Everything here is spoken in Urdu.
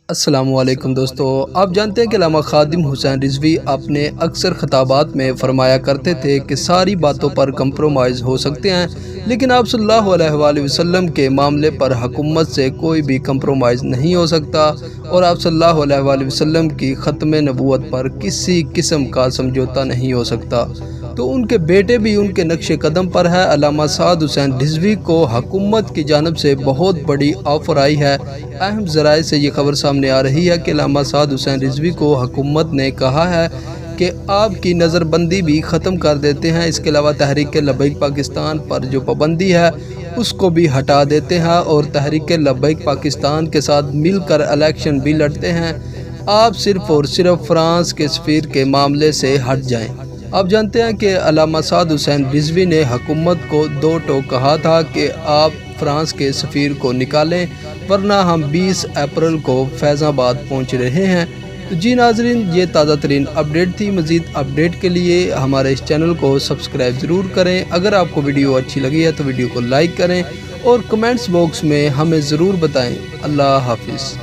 السلام علیکم دوستو، آپ جانتے ہیں کہ علامہ خادم حسین رضوی اپنے اکثر خطابات میں فرمایا کرتے تھے کہ ساری باتوں پر کمپرومائز ہو سکتے ہیں، لیکن آپ صلی اللہ علیہ وآلہ وسلم کے معاملے پر حکومت سے کوئی بھی کمپرومائز نہیں ہو سکتا، اور آپ صلی اللہ علیہ وآلہ وسلم کی ختم نبوت پر کسی قسم کا سمجھوتا نہیں ہو سکتا۔ تو ان کے بیٹے بھی ان کے نقش قدم پر ہے۔ علامہ سعد حسین رضوی کو حکومت کی جانب سے بہت بڑی آفر آئی ہے۔ اہم ذرائع سے یہ خبر سامنے آ رہی ہے کہ علامہ سعد حسین رضوی کو حکومت نے کہا ہے کہ آپ کی نظر بندی بھی ختم کر دیتے ہیں، اس کے علاوہ تحریک لبیک پاکستان پر جو پابندی ہے اس کو بھی ہٹا دیتے ہیں، اور تحریک لبیک پاکستان کے ساتھ مل کر الیکشن بھی لڑتے ہیں۔ آپ صرف اور صرف فرانس کے سفیر کے معاملے سے ہٹ جائیں۔ آپ جانتے ہیں کہ علامہ سعد حسین رضوی نے حکومت کو دو ٹوک کہا تھا کہ آپ فرانس کے سفیر کو نکالیں ورنہ ہم 20 اپریل کو فیض آباد پہنچ رہے ہیں۔ تو جی ناظرین، یہ تازہ ترین اپڈیٹ تھی۔ مزید اپڈیٹ کے لیے ہمارے اس چینل کو سبسکرائب ضرور کریں۔ اگر آپ کو ویڈیو اچھی لگی ہے تو ویڈیو کو لائک کریں اور کمنٹس باکس میں ہمیں ضرور بتائیں۔ اللہ حافظ۔